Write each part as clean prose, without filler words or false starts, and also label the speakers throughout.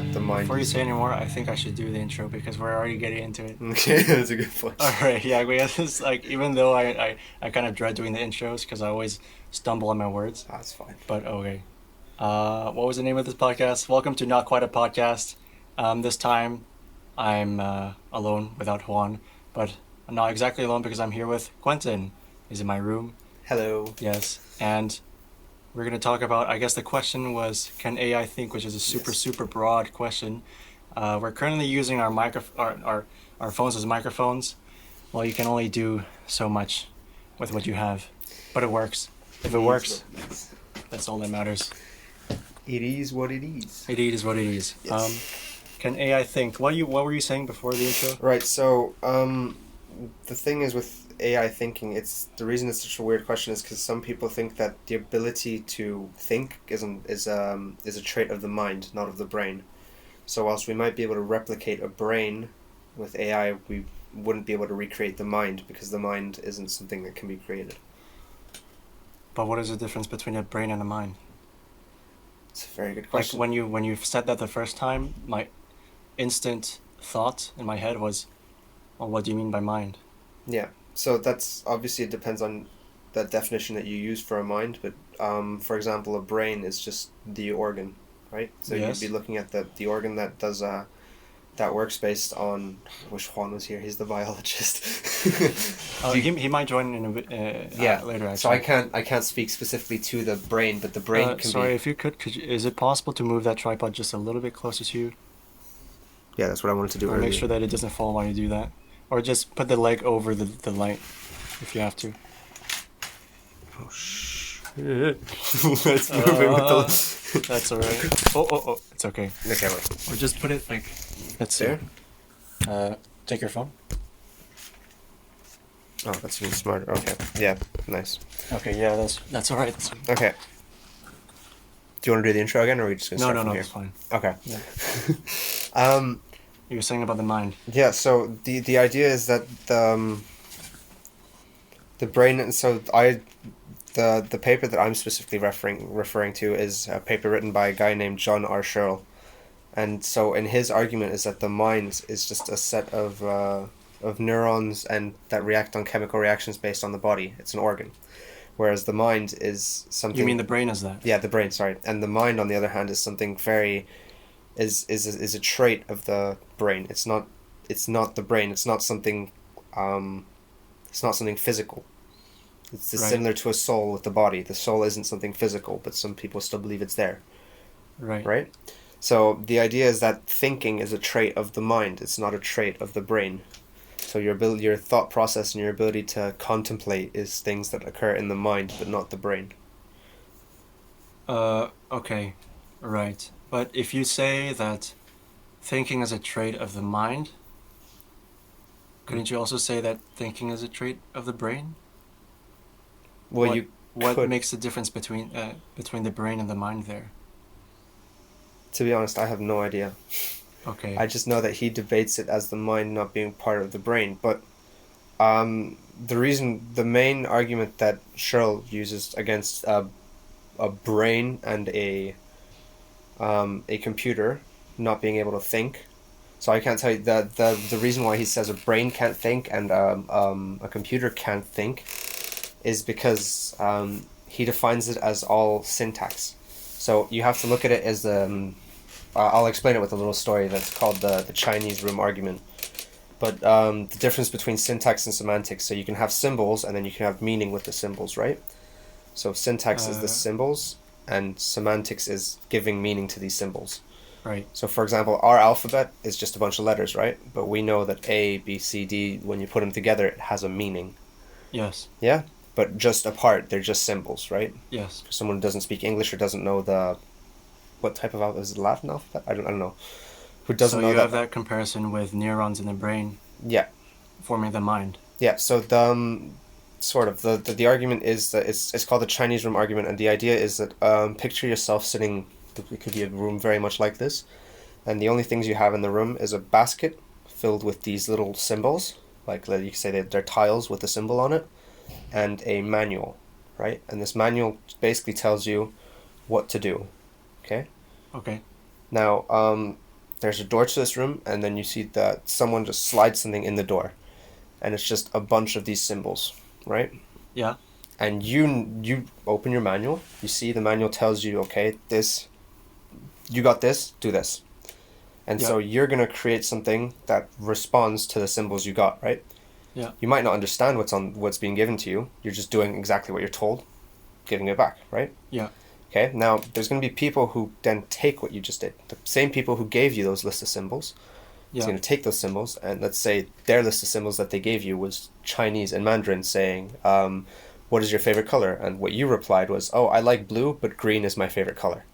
Speaker 1: that the mind
Speaker 2: Before you
Speaker 1: is...
Speaker 2: say any more, I think I should do the intro because we're already getting into it.
Speaker 1: Okay, that's a good point.
Speaker 2: All right, yeah, we have this, like, even though I kind of dread doing the intros because I always stumble on my words,
Speaker 1: That's fine.
Speaker 2: but okay. What was the name of this podcast? Welcome to Not Quite a Podcast. This time I'm alone without Juan, but I'm not exactly alone because I'm here with Quentin. He's in my room.
Speaker 1: Hello.
Speaker 2: Yes, and we're going to talk about, I guess the question was, can AI think, which is a super broad question. We're currently using our phones as microphones. Well, you can only do so much with what you have, but it works. If it works, that's all that matters.
Speaker 1: It is what it is.
Speaker 2: It is what it is.
Speaker 1: Yes.
Speaker 2: Can AI think? What were you saying before the intro?
Speaker 1: Right, so the thing is with AI thinking, the reason it's such a weird question is because some people think that the ability to think is a trait of the mind, not of the brain. So whilst we might be able to replicate a brain with AI, we wouldn't be able to recreate the mind because the mind isn't something that can be created.
Speaker 2: But what is the difference between a brain and a mind?
Speaker 1: It's a very good question.
Speaker 2: Like when you said that the first time, my instant thought in my head was, well, what do you mean by mind?
Speaker 1: Yeah, so that's obviously, it depends on that definition that you use for a mind, but for example, a brain is just the organ, right? So
Speaker 2: Yes.
Speaker 1: you'd be looking at the organ that does that works based on... I wish Juan was here. He's the biologist.
Speaker 2: He might join in a bit later. Actually.
Speaker 1: So I can't speak specifically to the brain, but the brain can
Speaker 2: sorry,
Speaker 1: be...
Speaker 2: if you could is it possible to move that tripod just a little bit closer to you?
Speaker 1: Yeah, that's what I wanted to do earlier.
Speaker 2: Make sure that it doesn't fall while you do that, or just put the leg over the light, if you have to.
Speaker 1: Oh shh! Let's move it with the...
Speaker 2: That's alright. Oh! It's okay.
Speaker 1: Okay, wait.
Speaker 2: Or just put it like... Let's
Speaker 1: There?
Speaker 2: see. Take your phone.
Speaker 1: Oh, that's even smarter. Okay, yeah, nice.
Speaker 2: Okay, yeah, that's alright.
Speaker 1: Okay. Do you want to do the intro again, or are we just gonna start from
Speaker 2: No,
Speaker 1: here?
Speaker 2: it's fine.
Speaker 1: Okay.
Speaker 2: Yeah. You were saying about the mind.
Speaker 1: Yeah. So the idea is that the brain. So the paper that I'm specifically referring to is a paper written by a guy named John R. Searle, and so in his argument is that the mind is just a set of neurons and that react on chemical reactions based on the body. It's an organ, whereas the mind is something...
Speaker 2: You mean the brain is that?
Speaker 1: Yeah, the brain, sorry. And the mind, on the other hand, is something very... is a trait of the brain. It's not the brain. It's not something physical. It's
Speaker 2: Right.
Speaker 1: similar to a soul with the body. The soul isn't something physical, but some people still believe it's there.
Speaker 2: Right.
Speaker 1: Right? So the idea is that thinking is a trait of the mind. It's not a trait of the brain. So your thought process and your ability to contemplate is things that occur in the mind, but not the brain.
Speaker 2: Okay. Right. But if you say that thinking is a trait of the mind, couldn't you also say that thinking is a trait of the brain?
Speaker 1: Well,
Speaker 2: what makes the difference between the brain and the mind there?
Speaker 1: To be honest, I have no idea.
Speaker 2: Okay.
Speaker 1: I just know that he debates it as the mind not being part of the brain. But the main argument that Searle uses against a brain and a computer not being able to think. So I can't tell you the reason why he says a brain can't think and a computer can't think is because he defines it as all syntax. So you have to look at it as I'll explain it with a little story that's called the Chinese room argument. But the difference between syntax and semantics, so you can have symbols and then you can have meaning with the symbols, right? So syntax is the symbols and semantics is giving meaning to these symbols.
Speaker 2: Right.
Speaker 1: So for example, our alphabet is just a bunch of letters, right? But we know that A, B, C, D, when you put them together, it has a meaning.
Speaker 2: Yes.
Speaker 1: Yeah? But just apart, they're just symbols, right?
Speaker 2: Yes.
Speaker 1: For someone who doesn't speak English or doesn't know what type of alphabet, is it Latin alphabet? I don't know. Who doesn't know
Speaker 2: So you have that comparison with neurons in the brain.
Speaker 1: Yeah.
Speaker 2: Forming the mind.
Speaker 1: Yeah, so the argument is that it's called the Chinese room argument, and the idea is that picture yourself sitting, it could be a room very much like this, and the only things you have in the room is a basket filled with these little symbols, like you could say they're tiles with a symbol on it, and a manual, right? And this manual basically tells you what to do, okay?
Speaker 2: Okay.
Speaker 1: Now, there's a door to this room, and then you see that someone just slides something in the door, and it's just a bunch of these symbols, right?
Speaker 2: Yeah.
Speaker 1: And you open your manual, you see the manual tells you, okay, this, you got this, do this. And so you're going to create something that responds to the symbols you got, right?
Speaker 2: Yeah.
Speaker 1: You might not understand what's being given to you. You're just doing exactly what you're told, giving it back, right?
Speaker 2: Yeah.
Speaker 1: Okay, now there's going to be people who then take what you just did. The same people who gave you those list of symbols,
Speaker 2: Yeah.
Speaker 1: is going to take those symbols, and let's say their list of symbols that they gave you was Chinese and Mandarin saying, what is your favorite color? And what you replied was, oh, I like blue, but green is my favorite color.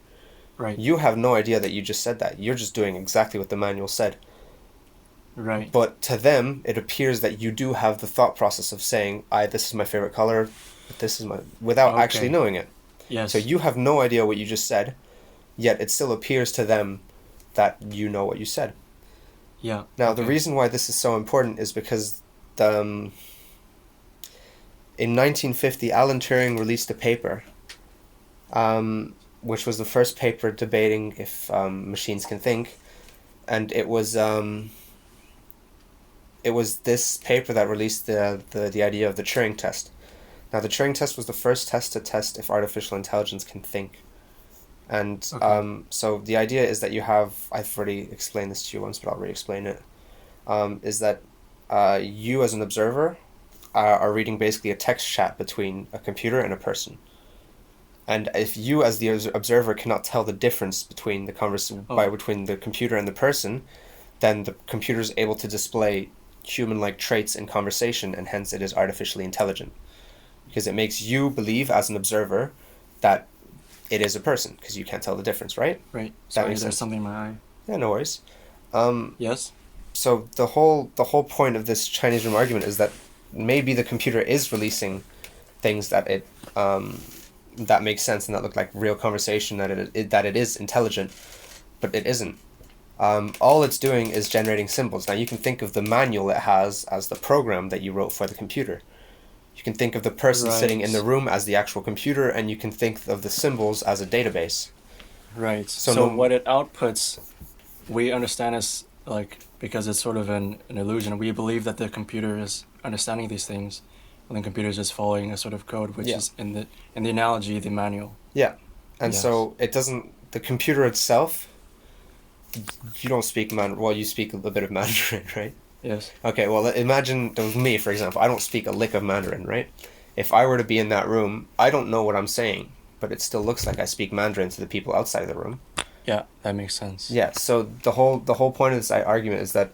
Speaker 2: Right.
Speaker 1: You have no idea that you just said that. You're just doing exactly what the manual said.
Speaker 2: Right.
Speaker 1: But to them, it appears that you do have the thought process of saying, this is my favorite color, but this is my... without actually knowing it.
Speaker 2: Yes.
Speaker 1: So you have no idea what you just said, yet it still appears to them that you know what you said.
Speaker 2: Yeah.
Speaker 1: Now, the reason why this is so important is because in 1950, Alan Turing released a paper, which was the first paper debating if machines can think, and it was this paper that released the idea of the Turing test. Now, the Turing test was the first test to test if artificial intelligence can think. And so the idea is that you have, I've already explained this to you once, but I'll re-explain it, is that you as an observer are reading basically a text chat between a computer and a person. And if you as the observer cannot tell the difference between between the computer and the person, then the computer is able to display human-like traits in conversation, and hence it is artificially intelligent. Because it makes you believe as an observer that it is a person, because you can't tell the difference, right?
Speaker 2: Right.
Speaker 1: That
Speaker 2: Sorry,
Speaker 1: makes
Speaker 2: there's
Speaker 1: sense.
Speaker 2: something in my eye.
Speaker 1: Yeah, no worries.
Speaker 2: Yes?
Speaker 1: So the whole point of this Chinese room argument is that maybe the computer is releasing things that it that make sense and that look like real conversation, that it is intelligent, but it isn't. All it's doing is generating symbols. Now you can think of the manual it has as the program that you wrote for the computer. You can think of the person sitting in the room as the actual computer, and you can think of the symbols as a database.
Speaker 2: Right.
Speaker 1: So
Speaker 2: So what it outputs, we understand as like, because it's sort of an illusion. We believe that the computer is understanding these things, and the computer is just following a sort of code, which is in the analogy, the manual.
Speaker 1: Yeah, and
Speaker 2: Yes.
Speaker 1: so it doesn't. The computer itself. You don't speak Well, you speak a bit of Mandarin, right?
Speaker 2: Yes.
Speaker 1: Okay, well, imagine me, for example. I don't speak a lick of Mandarin, right? If I were to be in that room, I don't know what I'm saying, but it still looks like I speak Mandarin to the people outside of the room.
Speaker 2: Yeah, that makes sense.
Speaker 1: Yeah, so the whole point of this argument is that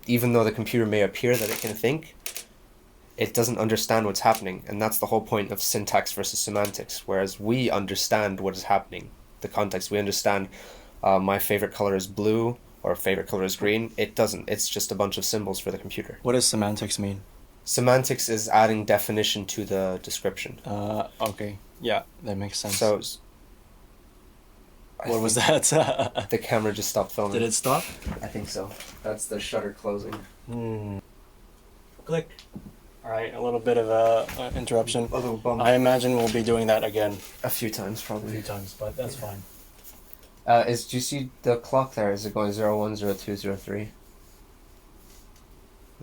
Speaker 1: even though the computer may appear that it can think, it doesn't understand what's happening, and that's the whole point of syntax versus semantics, whereas we understand what is happening, the context. We understand my favorite color is blue, or favorite color is green. It doesn't. It's just a bunch of symbols for the computer.
Speaker 2: What does semantics mean?
Speaker 1: Semantics is adding definition to the description.
Speaker 2: Okay. Yeah, that makes sense.
Speaker 1: So...
Speaker 2: what was that?
Speaker 1: The camera just stopped filming.
Speaker 2: Did it stop?
Speaker 1: I think so. That's the shutter closing.
Speaker 2: Click. All right, a little bit of a interruption.
Speaker 1: A little bump.
Speaker 2: I imagine we'll be doing that again
Speaker 1: A few times,
Speaker 2: a
Speaker 1: probably.
Speaker 2: few times, but that's fine.
Speaker 1: Do you see the clock there? Is it going 01, 02, 03?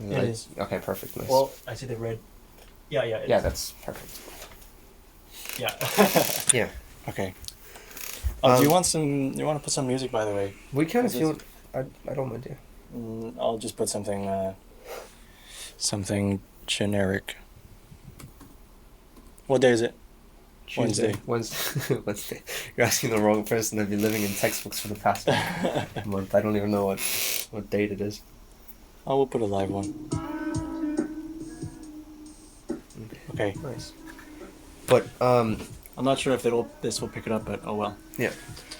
Speaker 2: It is.
Speaker 1: Okay, perfect. Nice.
Speaker 2: Well, I see the red. Yeah, it
Speaker 1: yeah,
Speaker 2: is.
Speaker 1: that's perfect.
Speaker 2: Yeah.
Speaker 1: Yeah.
Speaker 2: Okay. Do you want to put some music, by the way?
Speaker 1: We can if
Speaker 2: Is
Speaker 1: you
Speaker 2: it-
Speaker 1: want. I don't mind, yeah.
Speaker 2: I'll just put something generic. What day is it? Wednesday.
Speaker 1: Wednesday. You're asking the wrong person. I've been living in textbooks for the past month. I don't even know what date it is.
Speaker 2: Oh, we'll put a live one. Okay.
Speaker 1: Nice. But
Speaker 2: I'm not sure if this will pick it up, but oh well.
Speaker 1: yeah.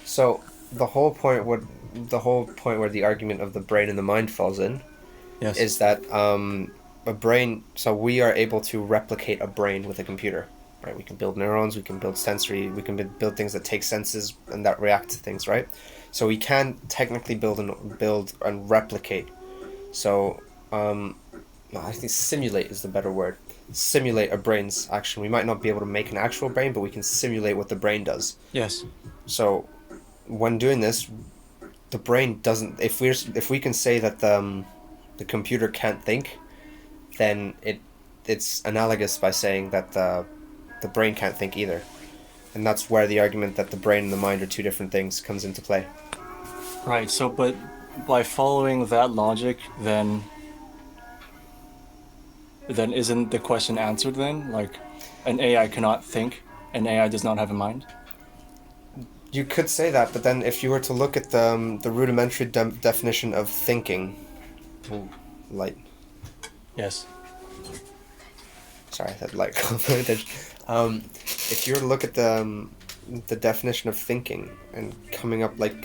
Speaker 1: So the whole point where the argument of the brain and the mind falls in
Speaker 2: Yes.
Speaker 1: is that a brain. So we are able to replicate a brain with a computer, right? We can build neurons. We can build sensory. We can build things that take senses and that react to things, right? So we can technically build and replicate. So I think simulate is the better word. Simulate a brain's action. We might not be able to make an actual brain, but we can simulate what the brain does.
Speaker 2: Yes.
Speaker 1: So when doing this, the brain doesn't. If we can say that the computer can't think, then it's analogous by saying that the brain can't think either, and that's where the argument that the brain and the mind are two different things comes into play.
Speaker 2: Right. So, but by following that logic, then isn't the question answered then? Like, an AI cannot think, an AI does not have a mind?
Speaker 1: You could say that, but then if you were to look at the rudimentary definition of thinking, ooh, light.
Speaker 2: Yes.
Speaker 1: Sorry, that light complimented. If you were to look at the definition of thinking and coming up like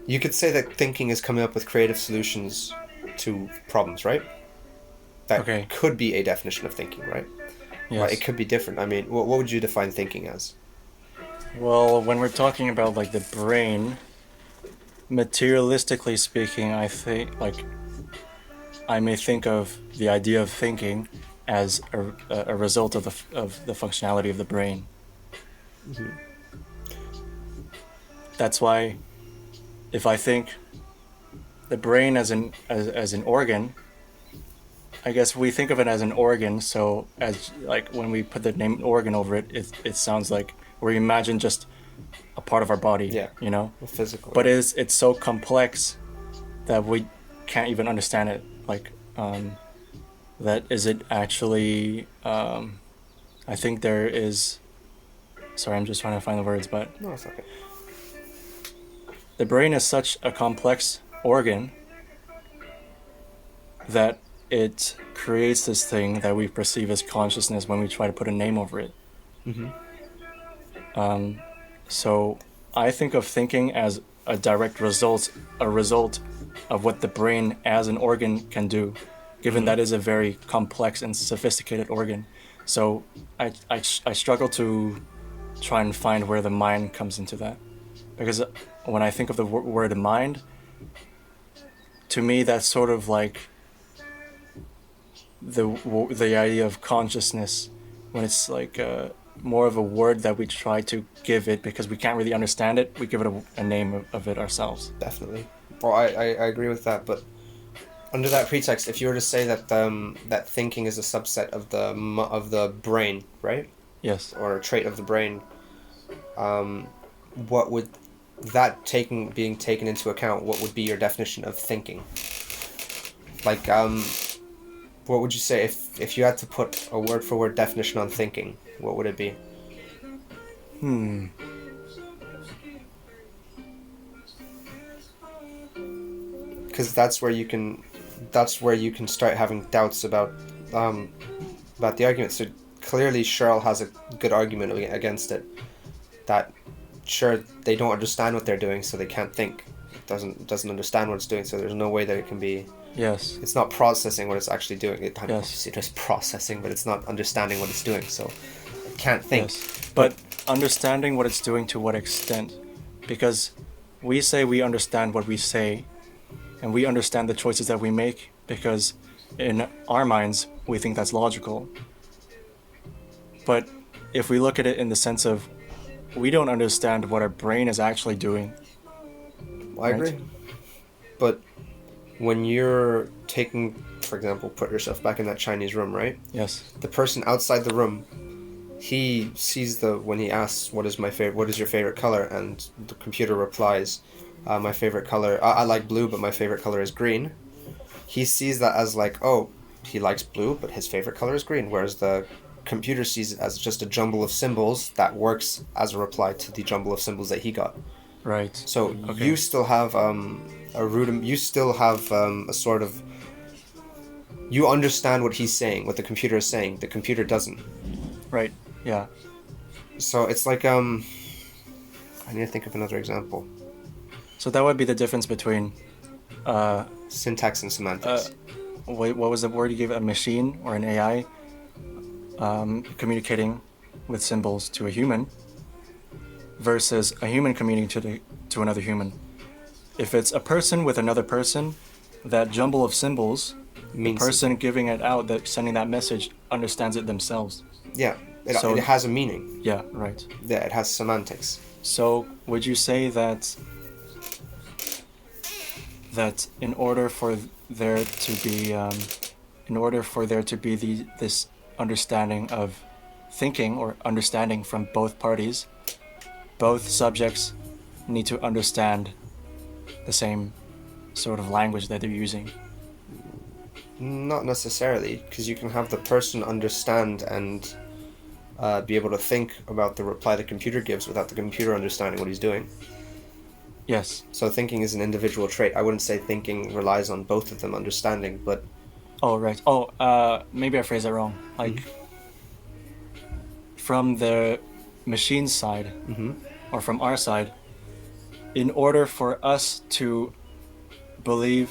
Speaker 1: you could say that thinking is coming up with creative solutions to problems, right? That
Speaker 2: Okay.
Speaker 1: could be a definition of thinking, right?
Speaker 2: Yes.
Speaker 1: Right, it could be different. I mean, what would you define thinking as?
Speaker 2: Well, when we're talking about like the brain, materialistically speaking, I think like I may think of the idea of thinking as a result of the functionality of the brain.
Speaker 1: Mm-hmm.
Speaker 2: That's why, if I think the brain as an organ, I guess we think of it as an organ. So as like when we put the name organ over it, it sounds like we imagine just a part of our body.
Speaker 1: Yeah.
Speaker 2: You know.
Speaker 1: Physical.
Speaker 2: But it's so complex that we can't even understand it. Like, that is it actually? I think there is. Sorry, I'm just trying to find the words, but
Speaker 1: No, it's okay.
Speaker 2: the brain is such a complex organ that it creates this thing that we perceive as consciousness when we try to put a name over it.
Speaker 1: Mm-hmm.
Speaker 2: So I think of thinking as a direct result of what the brain as an organ can do, given that is a very complex and sophisticated organ. So I struggle to try and find where the mind comes into that, because when I think of the word mind, to me that's sort of like the idea of consciousness, when it's like more of a word that we try to give it because we can't really understand it. We give it a name of it ourselves.
Speaker 1: Definitely. Well, I agree with that, but under that pretext, if you were to say that that thinking is a subset of the brain, right?
Speaker 2: Yes.
Speaker 1: Or a trait of the brain, what would that being taken into account? What would be your definition of thinking? Like, what would you say if you had to put a word for word definition on thinking? What would it be? Because that's where you can start having doubts about the argument. So clearly, Searle has a good argument against it. That sure, they don't understand what they're doing, so they can't think. It doesn't understand what it's doing, so there's no way that it can be.
Speaker 2: Yes.
Speaker 1: It's not processing what it's actually doing.
Speaker 2: Yes.
Speaker 1: It is processing, but it's not understanding what it's doing. So it can't think.
Speaker 2: Yes. But understanding what it's doing to what extent? Because we say we understand what we say, and we understand the choices that we make because in our minds we think that's logical. But if we look at it in the sense of we don't understand what our brain is actually doing.
Speaker 1: I agree. But when you're taking, for example, put yourself back in that Chinese room, right?
Speaker 2: Yes.
Speaker 1: The person outside the room, he sees when he asks, what is your favorite color? And the computer replies, my favorite color, I like blue, but my favorite color is green. He sees that as like, oh, he likes blue, but his favorite color is green. Whereas the computer sees it as just a jumble of symbols that works as a reply to the jumble of symbols that he got.
Speaker 2: Right.
Speaker 1: So
Speaker 2: Okay.
Speaker 1: you still have you still have a sort of, you understand what he's saying, what the computer is saying. The computer doesn't.
Speaker 2: Right. Yeah.
Speaker 1: So it's like I need to think of another example.
Speaker 2: So that would be the difference between
Speaker 1: Syntax and semantics.
Speaker 2: what was the word you gave? A machine or an AI communicating with symbols to a human versus a human communicating to another human. If it's a person with another person, that jumble of symbols, the person giving it out, that sending that message, understands it themselves.
Speaker 1: Yeah, it has a meaning.
Speaker 2: Yeah, right.
Speaker 1: Yeah, it has semantics.
Speaker 2: So would you say that that in order for there to be this understanding of thinking or understanding from both parties, both subjects need to understand the same sort of language that they're using.
Speaker 1: Not necessarily, because you can have the person understand and be able to think about the reply the computer gives without the computer understanding what he's doing.
Speaker 2: Yes.
Speaker 1: So thinking is an individual trait. I wouldn't say thinking relies on both of them understanding, but...
Speaker 2: Oh, right. Oh, maybe I phrased that wrong. Like, from the machine side, or from our side, in order for us to believe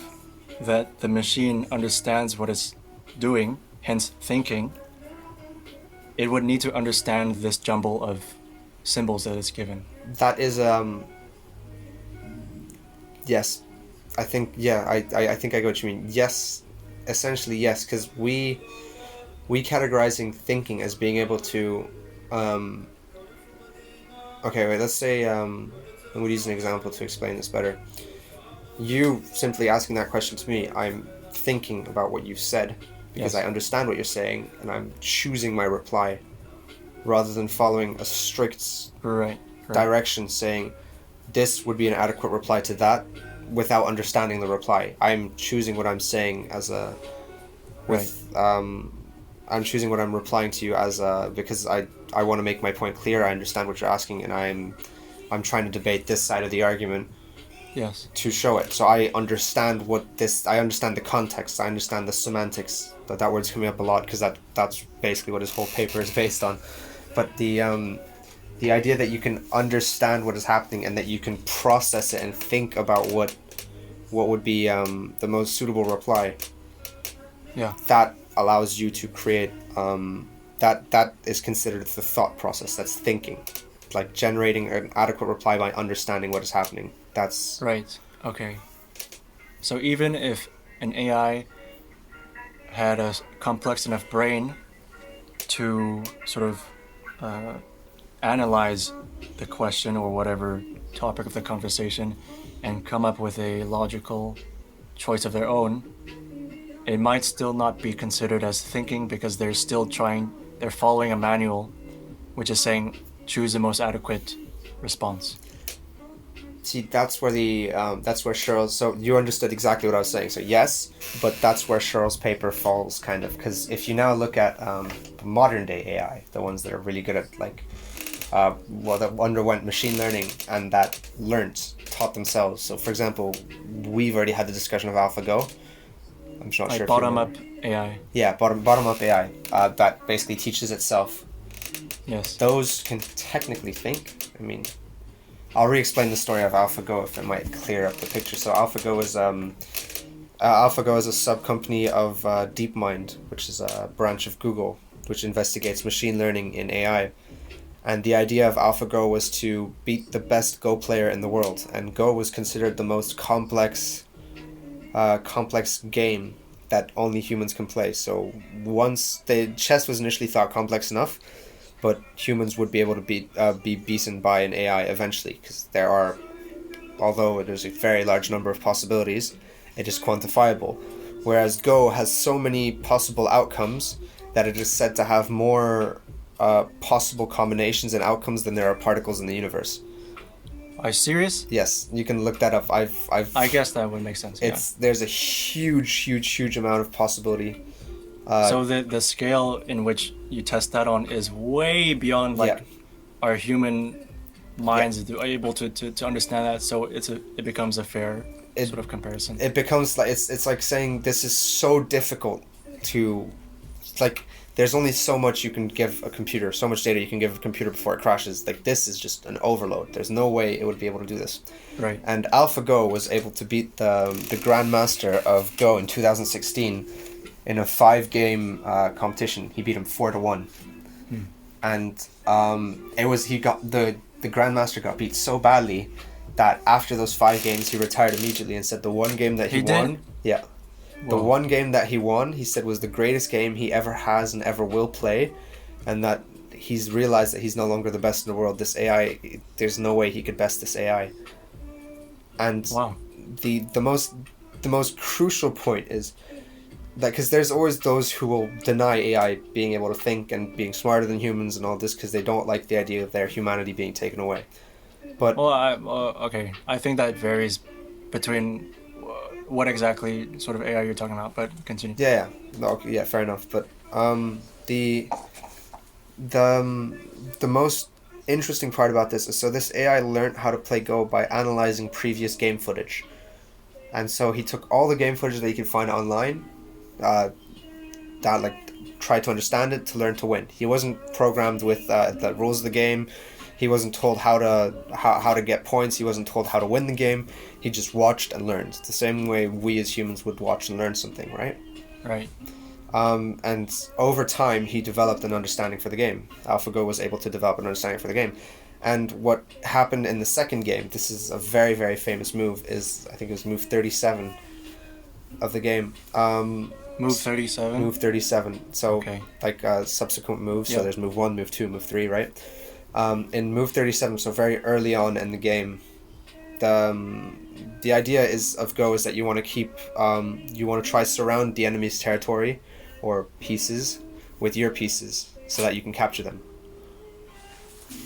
Speaker 2: that the machine understands what it's doing, hence thinking, it would need to understand this jumble of symbols that it's given.
Speaker 1: That is, yes. I think I think I get what you mean. Yes, essentially yes, because we categorizing thinking as being able to, okay, wait, let's say, I'm going to use an example to explain this better. You simply asking that question to me, I'm thinking about what you said, because
Speaker 2: Yes.
Speaker 1: I understand what you're saying, and I'm choosing my reply, rather than following a strict
Speaker 2: Right.
Speaker 1: direction saying, this would be an adequate reply to that, without understanding the reply. I'm choosing what I'm saying as a... I'm choosing what I'm replying to you as a... because I want to make my point clear, I understand what you're asking, and I'm trying to debate this side of the argument.
Speaker 2: Yes.
Speaker 1: To show it. So I understand I understand the context, I understand the semantics. That word's coming up a lot because that's basically what his whole paper is based on. But the idea that you can understand what is happening and that you can process it and think about what would be the most suitable reply.
Speaker 2: Yeah.
Speaker 1: That allows you to create that is considered the thought process. That's thinking. Like generating an adequate reply by understanding what is happening. That's
Speaker 2: right. Okay. So even if an AI had a complex enough brain to sort of analyze the question or whatever topic of the conversation and come up with a logical choice of their own, it might still not be considered as thinking because they're following a manual which is saying choose the most adequate response.
Speaker 1: See, that's where Cheryl's... So you understood exactly what I was saying. So yes, but that's where Cheryl's paper falls, kind of. Because if you now look at modern day AI, the ones that are really good at, like, that underwent machine learning and that taught themselves. So for example, we've already had the discussion of AlphaGo. I'm just not
Speaker 2: Like
Speaker 1: sure.
Speaker 2: bottom-up AI.
Speaker 1: Yeah, bottom-up AI that basically teaches itself.
Speaker 2: Yes.
Speaker 1: Those can technically think. I mean... I'll re-explain the story of AlphaGo if it might clear up the picture. So AlphaGo is a sub-company of DeepMind, which is a branch of Google, which investigates machine learning in AI. And the idea of AlphaGo was to beat the best Go player in the world. And Go was considered the most complex game that only humans can play. So chess was initially thought complex enough, but humans would be able to be beaten by an AI eventually, because although there's a very large number of possibilities, it is quantifiable. Whereas Go has so many possible outcomes that it is said to have more possible combinations and outcomes than there are particles in the universe.
Speaker 2: Are you serious?
Speaker 1: Yes, you can look that up.
Speaker 2: I guess that would make sense.
Speaker 1: There's a huge amount of possibility.
Speaker 2: So the scale in which you test that on is way beyond our human minds are able to understand that. So it becomes a fair sort of comparison.
Speaker 1: It becomes like it's like saying this is so difficult to, like, there's only so much you can give a computer, so much data you can give a computer before it crashes. Like, this is just an overload. There's no way it would be able to do this.
Speaker 2: Right.
Speaker 1: And AlphaGo was able to beat the Grandmaster of Go in 2016. In a 5-game competition. He beat him 4-1. And the Grandmaster got beat so badly that after those 5 games he retired immediately and said the one game that he won... Yeah. The one game that he won, he said, was the greatest game he ever has and ever will play, and that he's realized that he's no longer the best in the world. This AI, there's no way he could best this AI. And the most the most crucial point is that because there's always those who will deny AI being able to think and being smarter than humans and all this because they don't like the idea of their humanity being taken away. But
Speaker 2: Well, okay. I think that varies between what exactly sort of AI you're talking about, but continue.
Speaker 1: yeah, no, okay, yeah, fair enough. But the the most interesting part about this is so this AI learned how to play Go by analyzing previous game footage, and so he took all the game footage that he could find online, uh, that like tried to understand it to learn to win. He wasn't programmed with the rules of the game. He wasn't told how to get points. He wasn't told how to win the game. He just watched and learned the same way we as humans would watch and learn something, right?
Speaker 2: Right.
Speaker 1: And over time, he developed an understanding for the game. AlphaGo was able to develop an understanding for the game. And what happened in the second game, this is a very, very famous move, is I think it was move 37 of the game.
Speaker 2: Move 37.
Speaker 1: Move 37. So,
Speaker 2: Okay.
Speaker 1: like subsequent moves.
Speaker 2: Yep.
Speaker 1: So there's move 1, move 2, move 3, right? In move 37, so very early on in the game, the idea of Go is that you want to keep, you want to try surround the enemy's territory or pieces with your pieces so that you can capture them.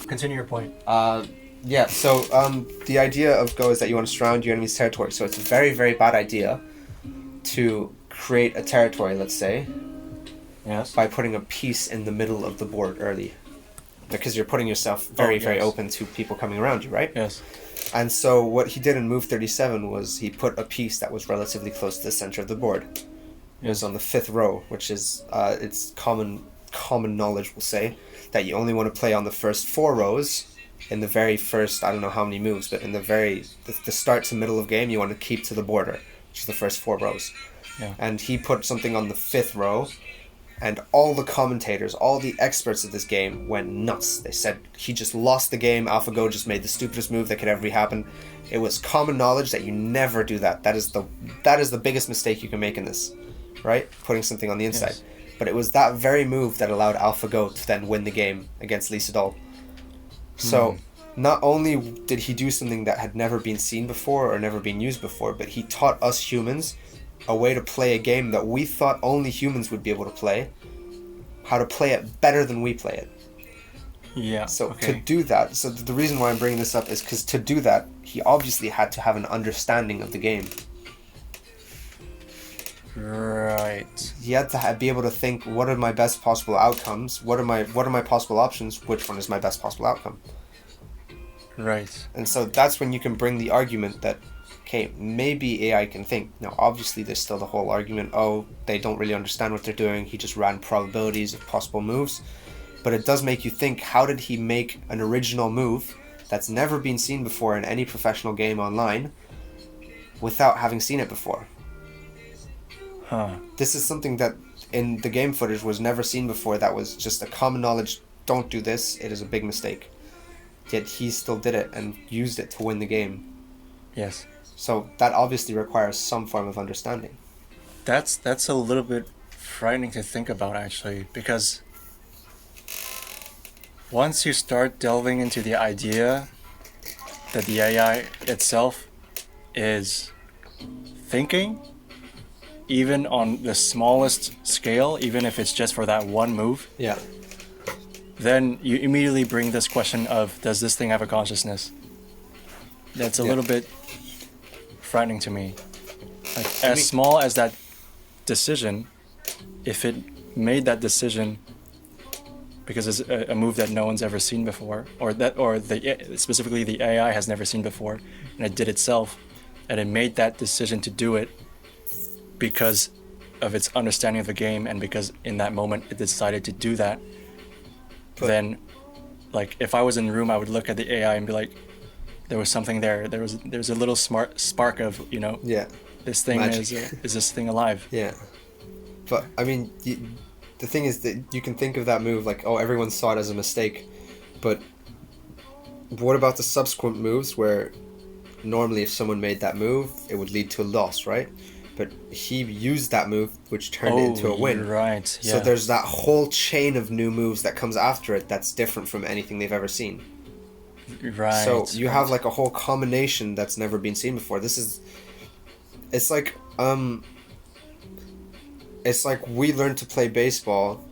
Speaker 2: Continue your point.
Speaker 1: Yeah, so the idea of Go is that you want to surround your enemy's territory. So it's a very, very bad idea to create a territory, let's say,
Speaker 2: Yes.
Speaker 1: by putting a piece in the middle of the board early. Because you're putting yourself very, very
Speaker 2: yes.
Speaker 1: open to people coming around you, right?
Speaker 2: Yes.
Speaker 1: And so what he did in move 37 was he put a piece that was relatively close to the center of the board. It was on the 5th row, which is it's common knowledge will say that you only want to play on the first 4 rows in the very first, I don't know how many moves, but in the start to middle of game you want to keep to the border, which is the first 4 rows.
Speaker 2: Yeah.
Speaker 1: And he put something on the 5th row, and all the commentators, all the experts of this game went nuts. They said he just lost the game. AlphaGo just made the stupidest move that could ever happen. It was common knowledge that you never do that. That is the biggest mistake you can make in this, right? Putting something on the inside.
Speaker 2: Yes.
Speaker 1: But it was that very move that allowed AlphaGo to then win the game against Lee Sedol. So not only did he do something that had never been seen before or never been used before, but he taught us humans a way to play a game that we thought only humans would be able to play, how to play it better than we play it.
Speaker 2: Yeah.
Speaker 1: So
Speaker 2: okay.
Speaker 1: to do that, so the reason why I'm bringing this up is because to do that, he obviously had to have an understanding of the game.
Speaker 2: Right.
Speaker 1: He had to be able to think, what are my best possible outcomes? What are my possible options? Which one is my best possible outcome?
Speaker 2: Right.
Speaker 1: And so that's when you can bring the argument that, okay, maybe AI can think. Now, obviously, there's still the whole argument, oh, they don't really understand what they're doing. He just ran probabilities of possible moves. But it does make you think, how did he make an original move that's never been seen before in any professional game online without having seen it before?
Speaker 2: Huh.
Speaker 1: This is something that in the game footage was never seen before. That was just a common knowledge, don't do this, it is a big mistake. Yet he still did it and used it to win the game.
Speaker 2: Yes.
Speaker 1: So that obviously requires some form of understanding.
Speaker 2: That's a little bit frightening to think about, actually, because once you start delving into the idea that the AI itself is thinking, even on the smallest scale, even if it's just for that one move,
Speaker 1: Yeah.
Speaker 2: then you immediately bring this question of, does this thing have a consciousness? That's a
Speaker 1: Yeah.
Speaker 2: little bit frightening to me. Like,
Speaker 1: I
Speaker 2: as
Speaker 1: mean-
Speaker 2: small as that decision, if it made that decision because it's a move that no one's ever seen before, specifically the AI has never seen before, and it did itself, and it made that decision to do it because of its understanding of the game, and because in that moment it decided to do that, then, like, if I was in the room, I would look at the AI and be like, there was something there. There's a little smart spark of,
Speaker 1: Yeah.
Speaker 2: this thing
Speaker 1: Magic.
Speaker 2: is this thing alive?
Speaker 1: Yeah. But, I mean, the thing is that you can think of that move like, oh, everyone saw it as a mistake. But what about the subsequent moves where normally if someone made that move, it would lead to a loss, right? But he used that move, which turned it into a win.
Speaker 2: You're right. Yeah.
Speaker 1: So there's that whole chain of new moves that comes after it that's different from anything they've ever seen.
Speaker 2: Right.
Speaker 1: So you have like a whole combination that's never been seen before. This is It's like it's like we learned to play baseball,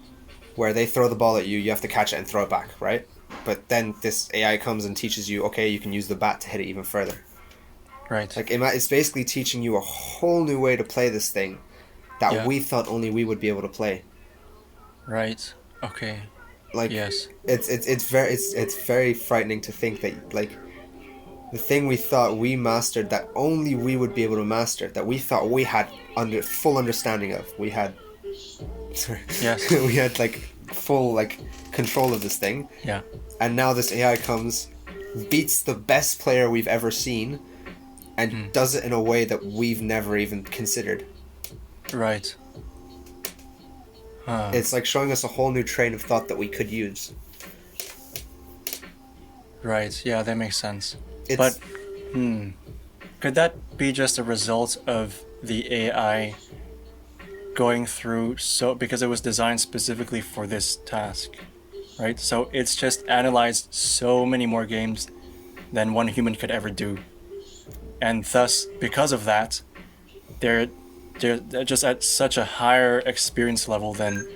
Speaker 1: where they throw the ball at you, you have to catch it and throw it back, right? But then this AI comes and teaches you, okay, you can use the bat to hit it even further.
Speaker 2: Right.
Speaker 1: Like it's basically teaching you a whole new way to play this thing that
Speaker 2: Yeah.
Speaker 1: we thought only we would be able to play.
Speaker 2: Right. Okay.
Speaker 1: Like
Speaker 2: Yes.
Speaker 1: it's very frightening to think that like the thing we thought we mastered that only we would be able to master, that we thought we had under full understanding of, we had sorry,
Speaker 2: Yes.
Speaker 1: we had like full like control of this thing,
Speaker 2: Yeah.
Speaker 1: and now this AI comes, beats the best player we've ever seen, and does it in a way that we've never even considered.
Speaker 2: Right.
Speaker 1: It's like showing us a whole new train of thought that we could use.
Speaker 2: Right. Yeah, that makes sense.
Speaker 1: It's,
Speaker 2: But could that be just a result of the AI going through because it was designed specifically for this task, right? So it's just analyzed so many more games than one human could ever do. And thus, because of that, they're just at such a higher experience level than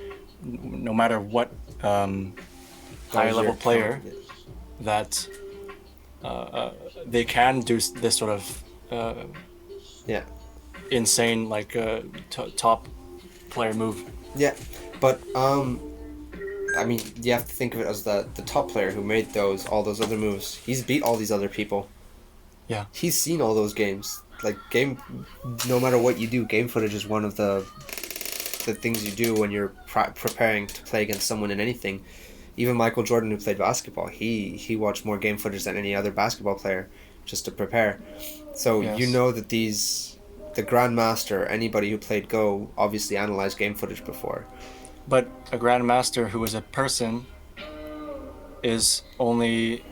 Speaker 2: no matter what higher level player that they can do this sort of
Speaker 1: yeah.
Speaker 2: insane like top player move.
Speaker 1: Yeah, but I mean, you have to think of it as the top player who made all those other moves. He's beat all these other people.
Speaker 2: Yeah.
Speaker 1: He's seen all those games. Like no matter what you do, game footage is one of the things you do when you're preparing to play against someone in anything. Even Michael Jordan, who played basketball, he watched more game footage than any other basketball player just to prepare. So
Speaker 2: Yes.
Speaker 1: you know that the Grandmaster, anybody who played Go, obviously analyzed game footage before.
Speaker 2: But a grandmaster who is a person is only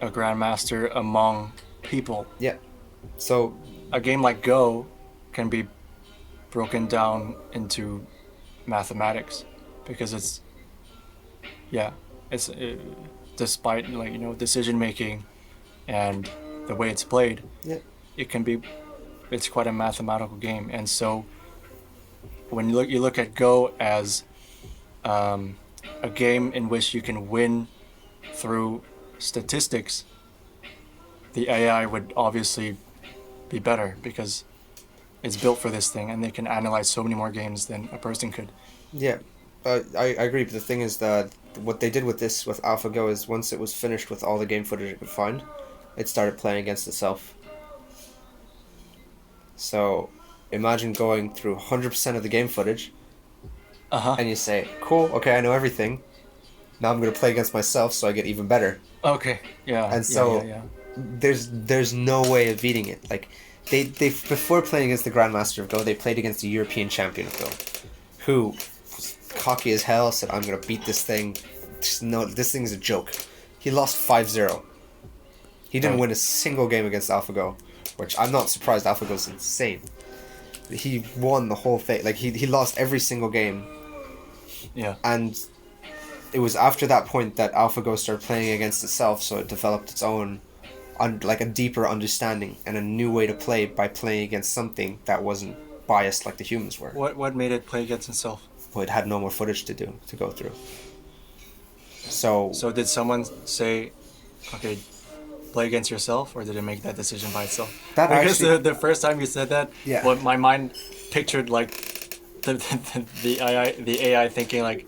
Speaker 2: a grandmaster among people.
Speaker 1: Yeah. So
Speaker 2: A game like Go can be broken down into mathematics because it's despite like decision making and the way it's played,
Speaker 1: yeah,
Speaker 2: it's quite a mathematical game. And so when you look at Go as a game in which you can win through statistics, the AI would obviously be better because it's built for this thing and they can analyze so many more games than a person could.
Speaker 1: yeah. I agree, but the thing is that what they did with AlphaGo is once it was finished with all the game footage it could find, it started playing against itself. So imagine going through 100% of the game footage, and you say, cool, okay, I know everything. Now I'm going to play against myself so I get even better.
Speaker 2: Okay, yeah.
Speaker 1: And so
Speaker 2: yeah.
Speaker 1: there's no way of beating it. Like they before playing against the Grandmaster of Go, they played against the European champion of Go, who was cocky as hell, said, I'm going to beat this thing. No, this thing's a joke. He lost 5-0. He didn't win a single game against AlphaGo, which I'm not surprised. AlphaGo's insane. He won the whole thing. Like he lost every single game.
Speaker 2: Yeah.
Speaker 1: And it was after that point that AlphaGo started playing against itself, so it developed its own, like a deeper understanding and a new way to play by playing against something that wasn't biased like the humans were.
Speaker 2: What made it play against itself?
Speaker 1: Well, it had no more footage to go through. So
Speaker 2: did someone say, okay, play against yourself, or did it make that decision by itself?
Speaker 1: That
Speaker 2: because
Speaker 1: actually-
Speaker 2: the first time you said that,
Speaker 1: Yeah.
Speaker 2: what my mind pictured like the AI thinking like,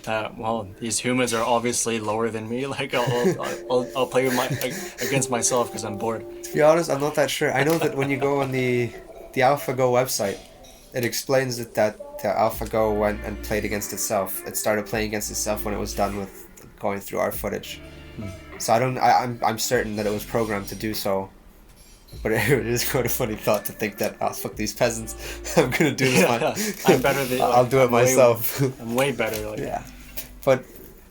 Speaker 2: well, these humans are obviously lower than me. Like I'll play with against myself because I'm bored.
Speaker 1: to be honest, I'm not that sure. I know that when you go on the AlphaGo website, it explains that the AlphaGo went and played against itself. It started playing against itself when it was done with going through our footage. So I'm certain that it was programmed to do so. But it is quite a funny thought to think that, oh, fuck these peasants, I'm gonna do this.
Speaker 2: I'm better than.
Speaker 1: I'll do it myself.
Speaker 2: I'm way better. Like,
Speaker 1: Yeah, but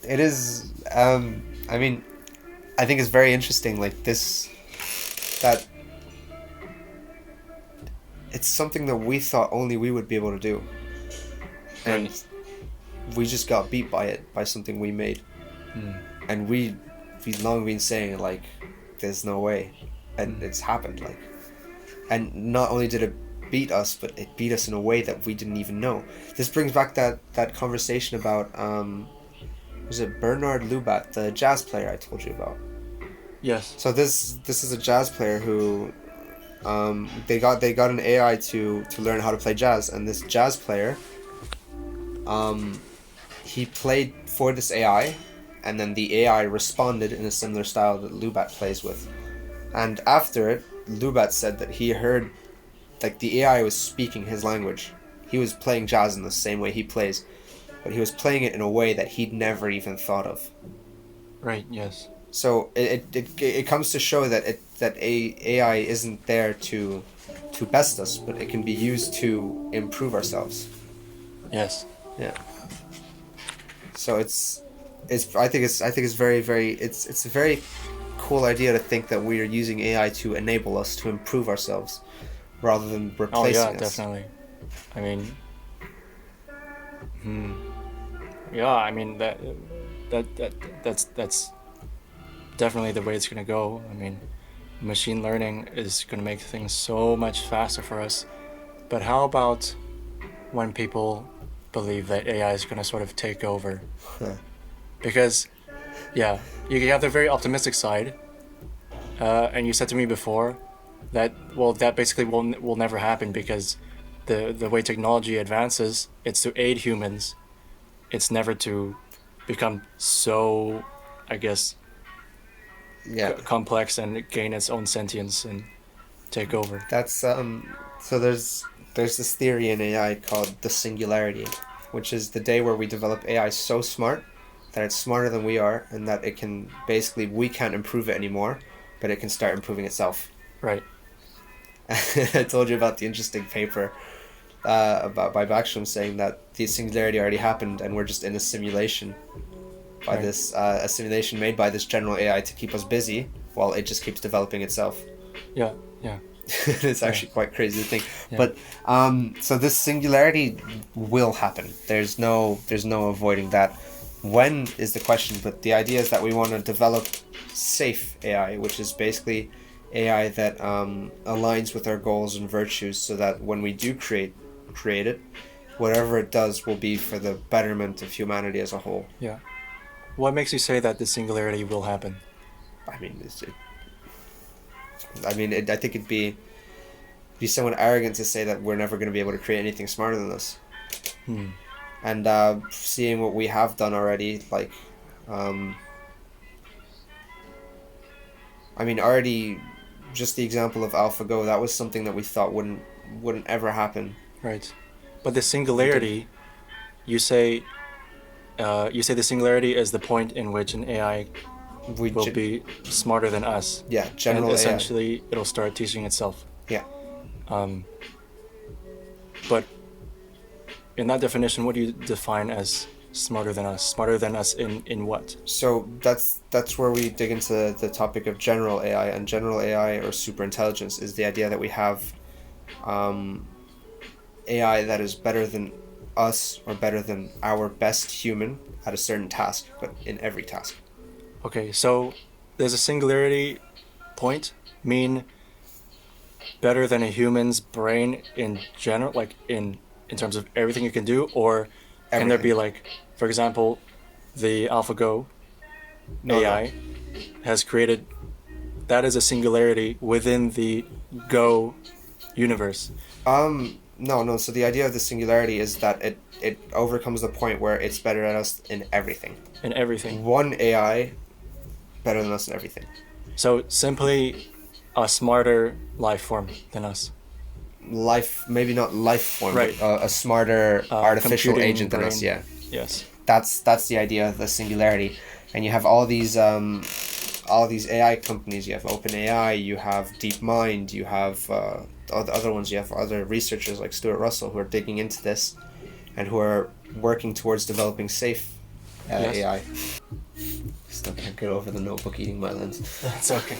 Speaker 1: it is. I mean, I think it's very interesting. Like that it's something that we thought only we would be able to do, and we just got beat by it, by something we made, and we've long been saying like, there's no way, and it's happened. Like, and not only did it beat us, but it beat us in a way that we didn't even know. This brings back that conversation about was it Bernard Lubat, the jazz player I told you about?
Speaker 2: Yes.
Speaker 1: So this is a jazz player who they got an AI to learn how to play jazz, and this jazz player he played for this AI, and then the AI responded in a similar style that Lubat plays with. And after it, Lubat said that he heard, like, the AI was speaking his language. He was playing jazz in the same way he plays, but he was playing it in a way that he'd never even thought of.
Speaker 2: Right. Yes.
Speaker 1: So it comes to show that AI isn't there to best us, but it can be used to improve ourselves.
Speaker 2: Yes.
Speaker 1: Yeah. So it's I think it's very very it's a very cool idea to think that we are using AI to enable us to improve ourselves rather than
Speaker 2: Oh
Speaker 1: replacing
Speaker 2: yeah,
Speaker 1: us.
Speaker 2: definitely. I mean, yeah. I mean that's definitely the way it's gonna go. I mean, machine learning is gonna make things so much faster for us. But how about when people believe that AI is gonna sort of take over? Because, yeah, you have the very optimistic side, and you said to me before that, well, that basically will never happen because the way technology advances, it's to aid humans. It's never to become so, I guess,
Speaker 1: Yeah.
Speaker 2: complex and gain its own sentience and take over.
Speaker 1: That's so there's this theory in AI called the singularity, which is the day where we develop AI so smart that it's smarter than we are, and that it can basically, we can't improve it anymore, but it can start improving itself.
Speaker 2: Right.
Speaker 1: I told you about the interesting paper about by Backstrom saying that the singularity already happened and we're just in a simulation by
Speaker 2: Right.
Speaker 1: this a simulation made by this general AI to keep us busy while it just keeps developing itself.
Speaker 2: Yeah. Yeah.
Speaker 1: It's actually quite crazy to think.
Speaker 2: Yeah.
Speaker 1: But so this singularity will happen. There's no avoiding that. When is the question, but the idea is that we want to develop safe AI, which is basically AI that aligns with our goals and virtues, so that when we do create it, whatever it does will be for the betterment of humanity as a whole.
Speaker 2: Yeah. What makes you say that the singularity will happen?
Speaker 1: I mean, I think it'd be somewhat arrogant to say that we're never going to be able to create anything smarter than us. And seeing what we have done already, like, I mean, already, just the example of AlphaGo, that was something that we thought wouldn't ever happen.
Speaker 2: Right. But the singularity, you say the singularity is the point in which an AI will be smarter than us.
Speaker 1: Yeah, general
Speaker 2: and
Speaker 1: AI.
Speaker 2: essentially it'll start teaching itself.
Speaker 1: Yeah.
Speaker 2: But in that definition, what do you define as smarter than us? Smarter than us in what?
Speaker 1: So that's where we dig into the topic of general AI, and general AI or superintelligence is the idea that we have AI that is better than us or better than our best human at a certain task, but in every task.
Speaker 2: Okay, so does a singularity point mean better than a human's brain in general, like in terms of everything it can do, or can there be, like, for example, the AlphaGo AI has created, that is a singularity within the Go universe?
Speaker 1: No. So the idea of the singularity is that it overcomes the point where it's better than us in everything.
Speaker 2: In everything.
Speaker 1: One AI better than us in everything.
Speaker 2: So simply a smarter life form than us.
Speaker 1: Maybe not life form,
Speaker 2: Right.
Speaker 1: but a smarter artificial
Speaker 2: computing
Speaker 1: agent than us.
Speaker 2: brain.
Speaker 1: Yeah.
Speaker 2: Yes.
Speaker 1: That's the idea of the singularity, and you have all these AI companies. You have OpenAI, you have DeepMind, you have other ones. You have other researchers like Stuart Russell who are digging into this, and who are working towards developing safe
Speaker 2: Yes.
Speaker 1: AI. Still can't get over the notebook eating my lens.
Speaker 2: That's okay.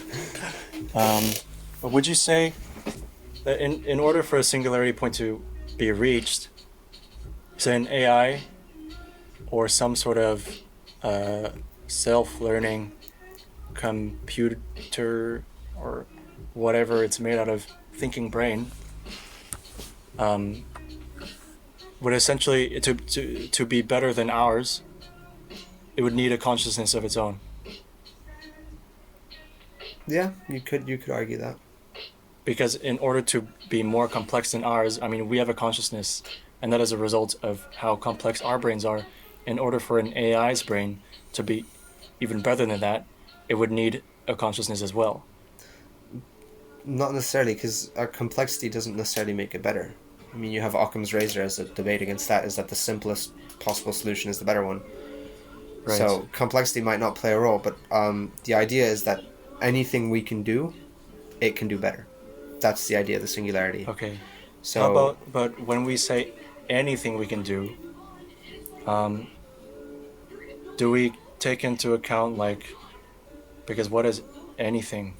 Speaker 2: But would you say that in order for a singularity point to be reached, say an AI or some sort of self-learning computer or whatever it's made out of, thinking brain, would essentially to be better than ours, it would need a consciousness of its own.
Speaker 1: Yeah, you could argue that.
Speaker 2: Because in order to be more complex than ours, I mean, we have a consciousness, and that is a result of how complex our brains are. In order for an AI's brain to be even better than that, it would need a consciousness as well.
Speaker 1: Not necessarily, because our complexity doesn't necessarily make it better. I mean, you have Occam's razor as a debate against that, is that the simplest possible solution is the better one.
Speaker 2: Right.
Speaker 1: So complexity might not play a role, but the idea is that anything we can do, it can do better. That's the idea of the singularity.
Speaker 2: Okay.
Speaker 1: So
Speaker 2: How about, but when we say anything we can do, do we take into account, like, because what is anything?